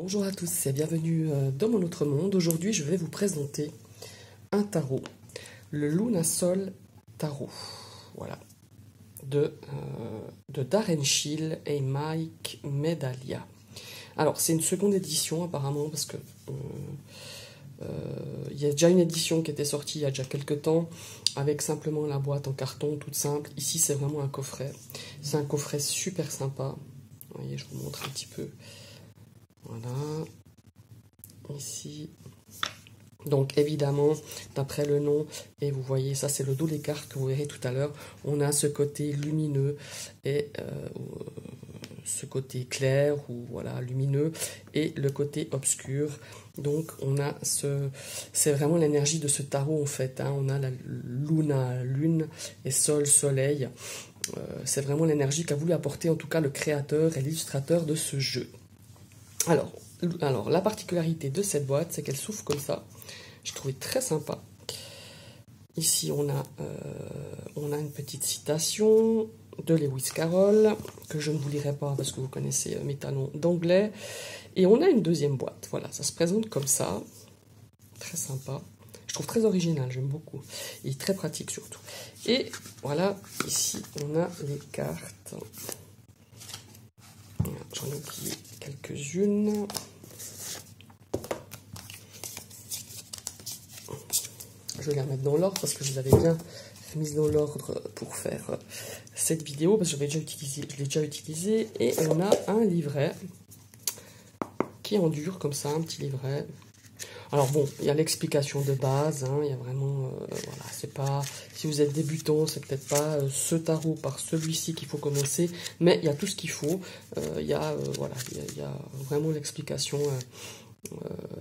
Bonjour à tous et bienvenue dans mon autre monde. Aujourd'hui, je vais vous présenter un tarot, le Lunasol Tarot, voilà, de Darren Shiel et Mike Medaglia. Alors, c'est une seconde édition apparemment parce que il y a déjà une édition qui était sortie il y a déjà quelques temps avec simplement la boîte en carton toute simple. Ici, c'est vraiment un coffret. C'est un coffret super sympa. Vous voyez, je vous montre un petit peu. Voilà. Ici, donc évidemment, d'après le nom, et vous voyez, ça c'est le dos des cartes que vous verrez tout à l'heure, on a ce côté lumineux et ce côté clair ou voilà lumineux et le côté obscur. Donc on a c'est vraiment l'énergie de ce tarot en fait, hein. On a la Luna, lune, et Sol, soleil. C'est vraiment l'énergie qu'a voulu apporter en tout cas le créateur et l'illustrateur de ce jeu. Alors, la particularité de cette boîte, c'est qu'elle s'ouvre comme ça. J'ai trouvé très sympa. Ici, on a une petite citation de Lewis Carroll, que je ne vous lirai pas parce que vous connaissez mes talents d'anglais. Et on a une deuxième boîte. Voilà, ça se présente comme ça. Très sympa. Je trouve très original, j'aime beaucoup. Et très pratique surtout. Et voilà, ici, on a les cartes. J'en ai oublié quelques-unes. Je vais les remettre dans l'ordre parce que je les avais bien mises dans l'ordre pour faire cette vidéo parce que je l'ai déjà utilisé. Et on a un livret qui est en dur comme ça, un petit livret. Alors bon, il y a l'explication de base, hein, il y a vraiment, voilà, c'est pas, si vous êtes débutant, c'est peut-être pas ce tarot par celui-ci qu'il faut commencer, mais il y a tout ce qu'il faut, voilà, il y a vraiment l'explication,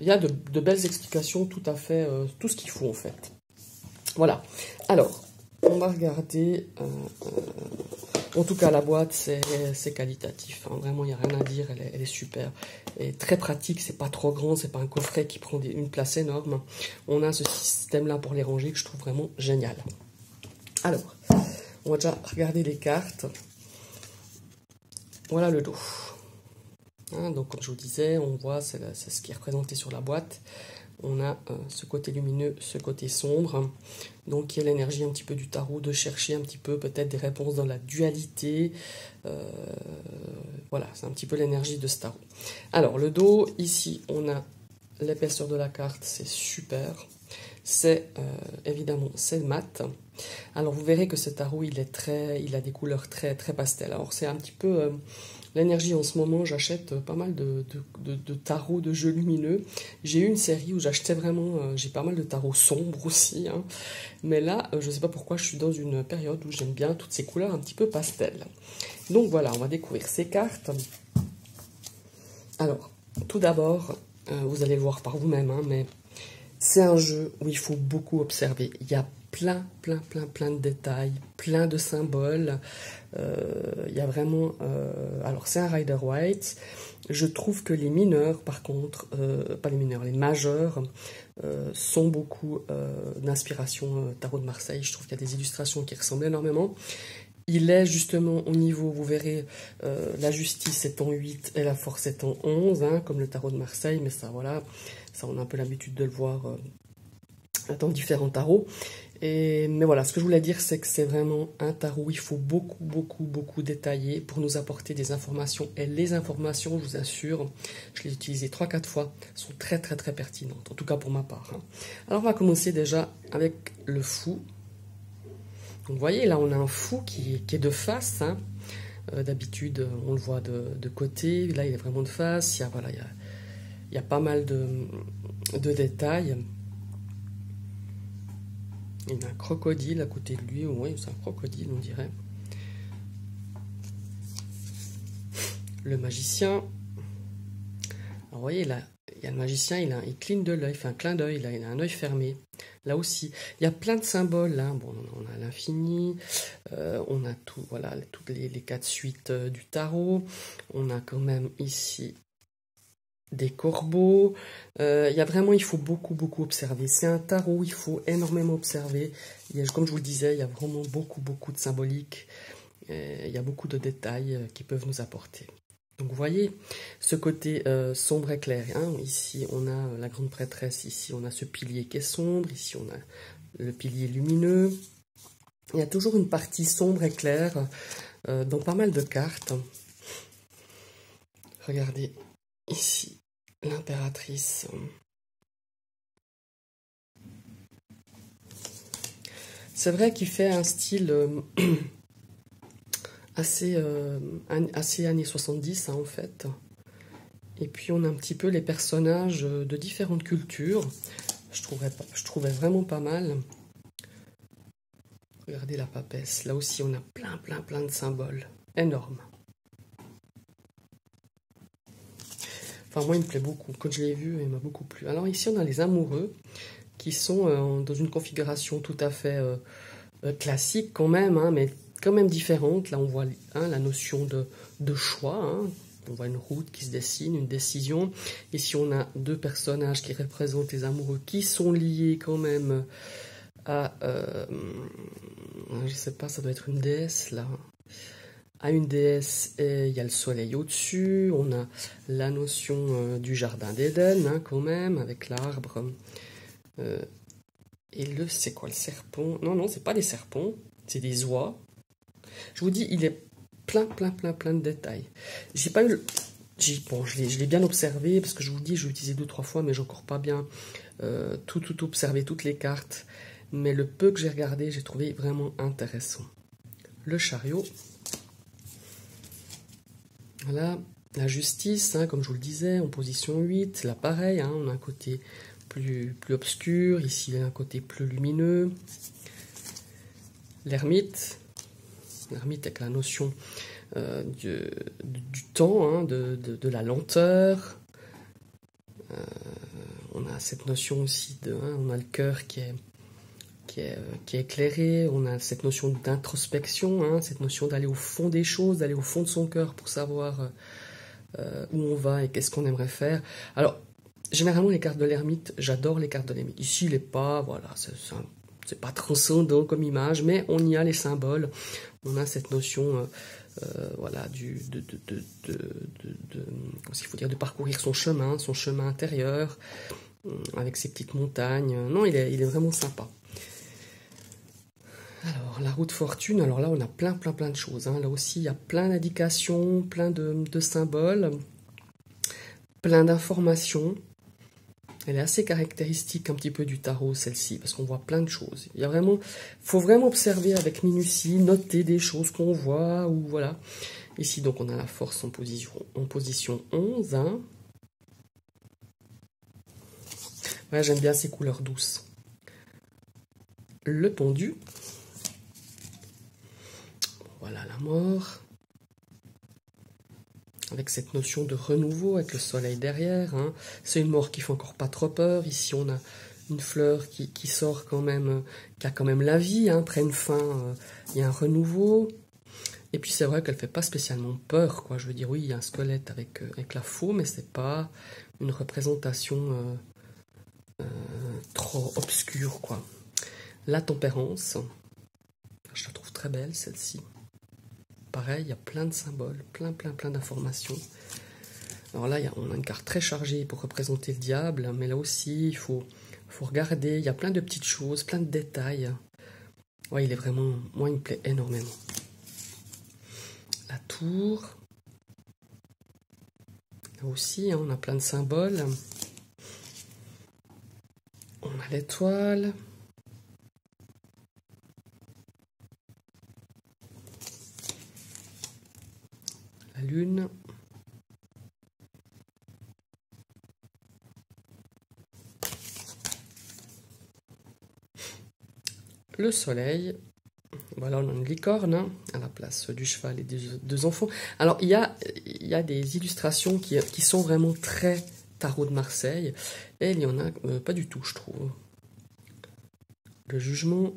il y a de belles explications, tout à fait, tout ce qu'il faut en fait. Voilà, alors, on va regarder, en tout cas la boîte c'est qualitatif, hein. Vraiment il n'y a rien à dire, elle est super, et très pratique, c'est pas trop grand, c'est pas un coffret qui prend une place énorme. On a ce système là pour les ranger que je trouve vraiment génial. Alors, on va déjà regarder les cartes. Voilà le dos. Hein, donc comme je vous disais, on voit, c'est ce qui est représenté sur la boîte. On a ce côté lumineux, ce côté sombre. Donc il y a l'énergie un petit peu du tarot de chercher un petit peu peut-être des réponses dans la dualité. Voilà, c'est un petit peu l'énergie de ce tarot. Alors le dos, ici on a l'épaisseur de la carte, c'est super. C'est évidemment c'est mat. Alors vous verrez que ce tarot il a des couleurs très très pastel. Alors c'est un petit peu l'énergie en ce moment, j'achète pas mal de tarots de jeux lumineux. J'ai eu une série où j'achetais vraiment, j'ai pas mal de tarots sombres aussi, hein. Mais là, je sais pas pourquoi, je suis dans une période où j'aime bien toutes ces couleurs un petit peu pastel. Donc voilà, on va découvrir ces cartes. Alors, tout d'abord, vous allez le voir par vous-même, hein, mais c'est un jeu où il faut beaucoup observer. Il y a plein de détails, plein de symboles. Il y a vraiment... alors, c'est un Rider-Waite. Je trouve que les mineurs, par contre, pas les mineurs, les majeurs, sont beaucoup d'inspiration Tarot de Marseille. Je trouve qu'il y a des illustrations qui ressemblent énormément. Il est justement au niveau, vous verrez, la justice est en 8 et la force est en 11, hein, comme le Tarot de Marseille, mais ça, voilà, ça on a un peu l'habitude de le voir dans différents tarots. Mais voilà, ce que je voulais dire, c'est que c'est vraiment un tarot où il faut beaucoup détailler pour nous apporter des informations. Et les informations, je vous assure, je les ai utilisées 3-4 fois, sont très pertinentes, en tout cas pour ma part, hein. Alors on va commencer déjà avec le fou. Donc vous voyez, là on a un fou qui est de face, hein. D'habitude on le voit de côté, là il est vraiment de face. Voilà, il y a pas mal de détails. Il y a un crocodile à côté de lui, oui c'est un crocodile on dirait. Le magicien. Alors vous voyez là, il y a le magicien, il cligne de l'œil, il fait un clin d'œil, là il a un œil fermé. Là aussi, il y a plein de symboles, là. Bon, on a l'infini, on a tout, voilà, toutes les 4 suites du tarot. On a quand même ici des corbeaux. Il y a vraiment, il faut beaucoup observer. C'est un tarot, il faut énormément observer. Comme je vous le disais, il y a vraiment beaucoup de symbolique. Il y a beaucoup de détails qui peuvent nous apporter. Donc vous voyez ce côté sombre et clair. Hein. Ici on a la grande prêtresse, ici on a ce pilier qui est sombre, ici on a le pilier lumineux. Il y a toujours une partie sombre et claire dans pas mal de cartes. Regardez ici l'impératrice. C'est vrai qu'il fait un style assez années 70 hein, en fait. Et puis on a un petit peu les personnages de différentes cultures. Je trouvais vraiment pas mal. Regardez la papesse. Là aussi on a plein de symboles. Énormes. Enfin moi il me plaît beaucoup. Quand je l'ai vu il m'a beaucoup plu. Alors ici on a les amoureux qui sont dans une configuration tout à fait classique quand même. Hein, mais quand même différente. Là on voit hein, la notion de choix. Hein. On voit une route qui se dessine, une décision. Ici, on a deux personnages qui représentent les amoureux qui sont liés quand même à... je sais pas, ça doit être une déesse, là. À une déesse, et il y a le soleil au-dessus. On a la notion du jardin d'Éden, hein, quand même, avec l'arbre. Et c'est quoi, le serpent? Non, c'est pas des serpents, c'est des oies. Je vous dis, il est plein de détails. J'ai pas eu bon, je l'ai bien observé parce que je vous dis, je l'ai utilisé 2-3 fois, mais j'ai encore pas bien tout observé, toutes les cartes. Mais le peu que j'ai regardé, j'ai trouvé vraiment intéressant. Le chariot. Voilà, la justice, hein, comme je vous le disais, en position 8. Là, pareil, hein, on a un côté plus obscur. Ici, il y a un côté plus lumineux. L'ermite. L'ermite avec la notion du temps, hein, de la lenteur. On a cette notion aussi hein, on a le cœur qui est éclairé, on a cette notion d'introspection, hein, cette notion d'aller au fond des choses, d'aller au fond de son cœur pour savoir où on va et qu'est-ce qu'on aimerait faire. Alors, généralement, les cartes de l'ermite, j'adore les cartes de l'ermite. Ici, il n'est pas, voilà, c'est pas transcendant comme image, mais on y a les symboles. On a cette notion, voilà, qu'il faut dire, de parcourir son chemin intérieur, avec ses petites montagnes. Non, il est vraiment sympa. Alors, la roue de fortune, alors là, on a plein de choses. Hein. Là aussi, il y a plein d'indications, plein de symboles, plein d'informations. Elle est assez caractéristique un petit peu du tarot, celle-ci, parce qu'on voit plein de choses. Il faut vraiment observer avec minutie, noter des choses qu'on voit, ou voilà. Ici, donc, on a la force en position 11. Hein. Ouais, j'aime bien ces couleurs douces. Le pendu. Voilà la mort. Avec cette notion de renouveau, avec le soleil derrière. Hein. C'est une mort qui fait encore pas trop peur. Ici, on a une fleur qui sort quand même, qui a quand même la vie. Hein. Après une fin, il y a un renouveau. Et puis c'est vrai qu'elle fait pas spécialement peur, quoi. Je veux dire, oui, il y a un squelette avec la faux, mais c'est pas une représentation trop obscure, quoi. La tempérance. Je la trouve très belle, celle-ci. Pareil, il y a plein de symboles, plein d'informations. Alors là, on a une carte très chargée pour représenter le diable, mais là aussi, il faut regarder. Il y a plein de petites choses, plein de détails. Ouais, il est vraiment... Moi, il me plaît énormément. La tour. Là aussi, hein, on a plein de symboles. On a l'étoile. La lune. Le soleil. Voilà, on a une licorne hein, à la place du cheval et des deux enfants. Alors, il y a des illustrations qui sont vraiment très tarot de Marseille. Et il y en a pas du tout, je trouve. Le jugement.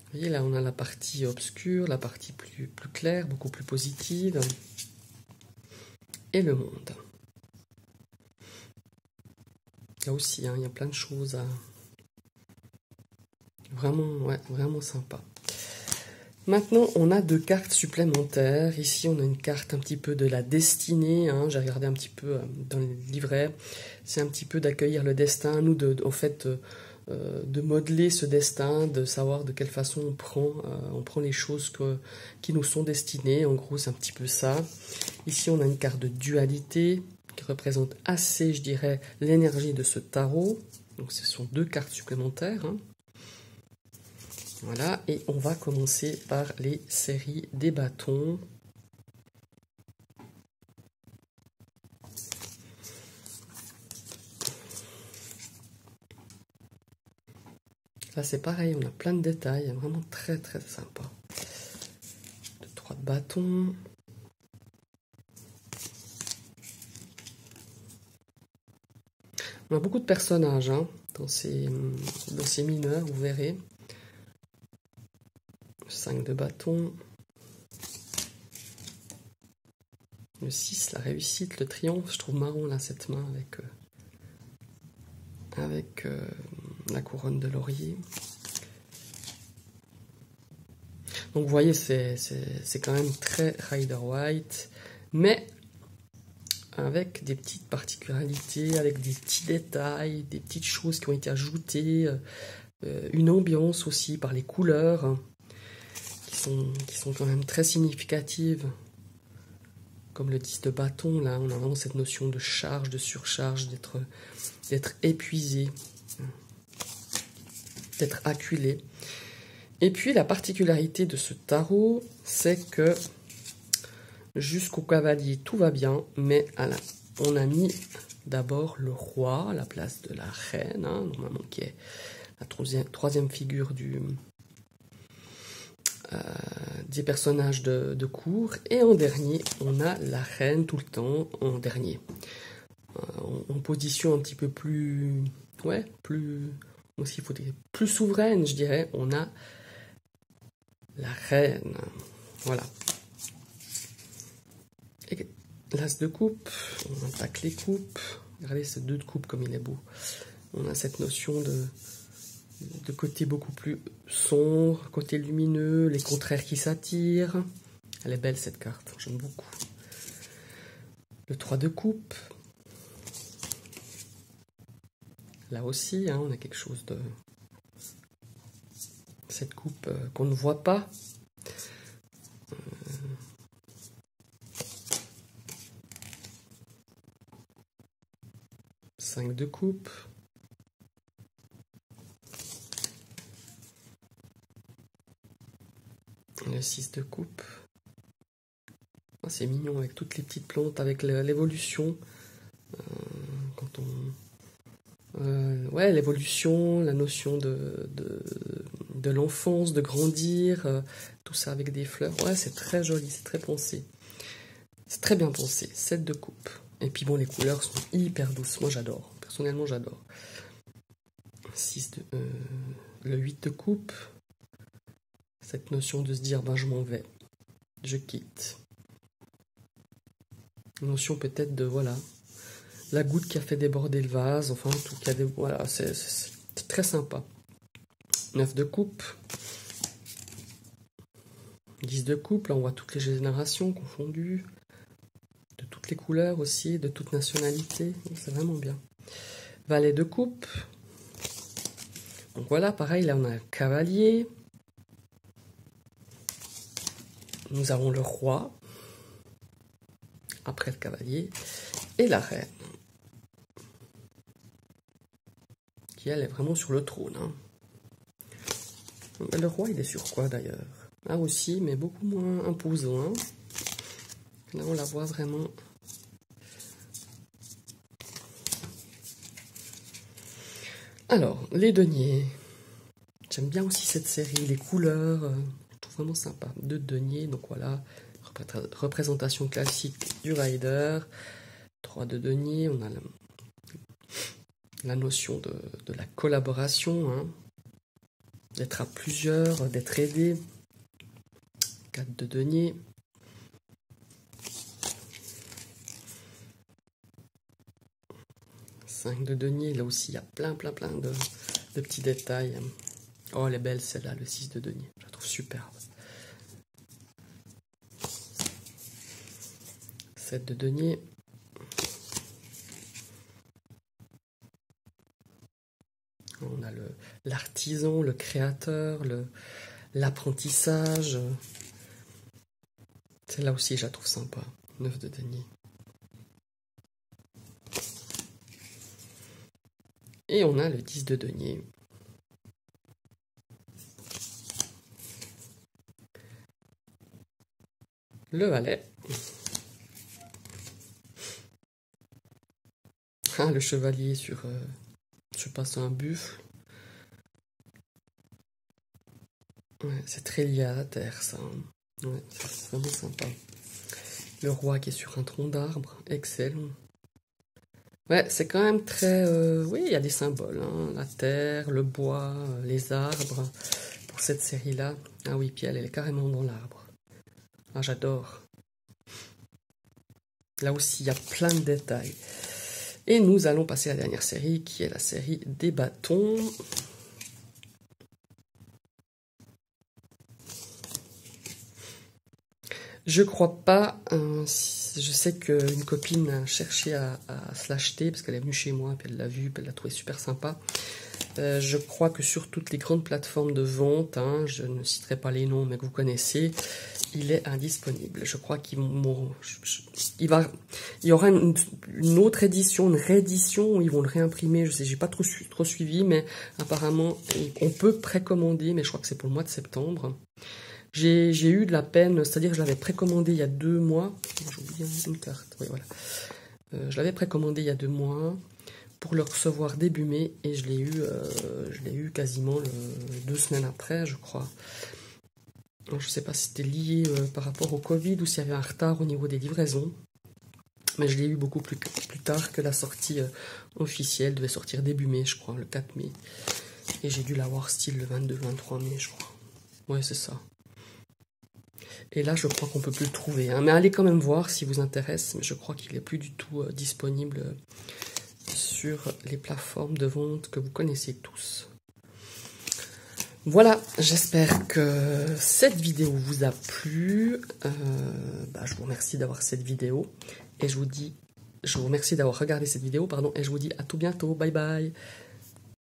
Vous voyez, là, on a la partie obscure, la partie plus claire, beaucoup plus positive. Et le monde. Là aussi, hein, il y a plein de choses à... Vraiment, ouais, vraiment sympa. Maintenant, on a 2 cartes supplémentaires. Ici, on a une carte un petit peu de la destinée. Hein. J'ai regardé un petit peu dans le livret. C'est un petit peu d'accueillir le destin, nous, en fait, de modeler ce destin, de savoir de quelle façon on prend les choses qui nous sont destinées. En gros, c'est un petit peu ça. Ici, on a une carte de dualité qui représente assez, je dirais, l'énergie de ce tarot. Donc, ce sont 2 cartes supplémentaires. Hein. Voilà, et on va commencer par les séries des bâtons. Là, c'est pareil, on a plein de détails, vraiment très très sympa. 3 de bâtons. On a beaucoup de personnages hein, dans ces mineurs, vous verrez. 5 de bâton. Le 6, la réussite, le triomphe. Je trouve marrant là cette main avec la couronne de laurier. Donc vous voyez, c'est quand même très Rider-Waite, mais avec des petites particularités, avec des petits détails, des petites choses qui ont été ajoutées, une ambiance aussi par les couleurs, hein, qui sont quand même très significatives. Comme le 10 de bâton, là, on a vraiment cette notion de charge, de surcharge, d'être épuisé, d'être acculé. Et puis la particularité de ce tarot, c'est que jusqu'au cavalier, tout va bien, mais on a mis d'abord le roi à la place de la reine, hein, normalement qui est la troisième figure des personnages de cour. Et en dernier, on a la reine tout le temps en dernier. En position un petit peu plus... Ouais, aussi, il faut dire, plus souveraine, je dirais. On a la reine. Voilà. Et l'as de coupe, on attaque les coupes. Regardez ce 2 de coupe comme il est beau. On a cette notion de côté beaucoup plus sombre, côté lumineux, les contraires qui s'attirent. Elle est belle cette carte, j'aime beaucoup. Le 3 de coupe. Là aussi, hein, on a quelque chose de... Cette coupe qu'on ne voit pas. 5 de coupe. Le 6 de coupe. Oh, c'est mignon avec toutes les petites plantes, avec l'évolution. Quand on... ouais, l'évolution, la notion de l'enfance, de grandir, tout ça avec des fleurs. Ouais, c'est très joli, c'est très pensé. C'est très bien pensé. 7 de coupe. Et puis bon, les couleurs sont hyper douces. Moi, j'adore. Personnellement, j'adore. Le 8 de coupe. Cette notion de se dire, ben, je m'en vais. Je quitte. Notion peut-être de, voilà, la goutte qui a fait déborder le vase. Enfin, tout qui a des... Voilà, c'est très sympa. 9 de coupe. 10 de coupe. Là, on voit toutes les générations confondues. De toutes les couleurs aussi, de toute nationalité. C'est vraiment bien. Valet de coupe. Donc voilà, pareil, là on a un cavalier. Nous avons le roi. Après le cavalier. Et la reine. Qui elle est vraiment sur le trône. Hein. Le roi il est sur quoi d'ailleurs? Là aussi, mais beaucoup moins imposant. Hein. Là on la voit vraiment... Alors, les deniers. J'aime bien aussi cette série, les couleurs, je trouve vraiment sympa. 2 deniers, donc voilà, représentation classique du rider. 3 de deniers, on a la notion de la collaboration, hein, d'être à plusieurs, d'être aidé. 4 de deniers. De denier, là aussi il y a plein de petits détails. Oh elle est belle celle-là, le 6 de denier, je la trouve superbe. 7 de denier. On a l'artisan, le créateur, l'apprentissage. Celle-là aussi, je la trouve sympa. 9 de denier. Et on a le 10 de denier. Le valet. Ah, le chevalier sur... je passe un buffle. Ouais, c'est très lié à la terre, ça. Ouais, c'est vraiment sympa. Le roi qui est sur un tronc d'arbre. Excellent. Ouais, c'est quand même très... oui, il y a des symboles. Hein. La terre, le bois, les arbres. Pour cette série-là. Ah oui, puis elle est carrément dans l'arbre. Ah, j'adore. Là aussi, il y a plein de détails. Et nous allons passer à la dernière série, qui est la série des bâtons. Je crois pas. Je sais qu'une copine a cherché à se l'acheter, parce qu'elle est venue chez moi, puis elle l'a vu, puis elle l'a trouvé super sympa. Je crois que sur toutes les grandes plateformes de vente, hein, je ne citerai pas les noms, mais que vous connaissez, il est indisponible. Je crois qu'il y aura une autre édition, une réédition, où ils vont le réimprimer. Je sais, j'ai pas trop suivi, mais apparemment, on peut précommander, mais je crois que c'est pour le mois de septembre. J'ai eu de la peine, c'est-à-dire que je l'avais précommandé il y a 2 mois. J'ai oublié une carte, oui, voilà. Je l'avais précommandé il y a 2 mois. Pour le recevoir début mai, et je l'ai eu quasiment 2 semaines après, je crois. Alors, je ne sais pas si c'était lié par rapport au Covid ou s'il y avait un retard au niveau des livraisons, mais je l'ai eu beaucoup plus tard que la sortie officielle, devait sortir début mai, je crois, le 4 mai. Et j'ai dû l'avoir style le 22-23 mai, je crois. Ouais, c'est ça. Et là, je crois qu'on peut plus le trouver. Hein. Mais allez quand même voir si vous intéresse, mais je crois qu'il n'est plus du tout disponible sur les plateformes de vente que vous connaissez tous. Voilà, j'espère que cette vidéo vous a plu. Je vous remercie d'avoir cette vidéo et je vous remercie d'avoir regardé cette vidéo, pardon, et je vous dis à tout bientôt. Bye bye.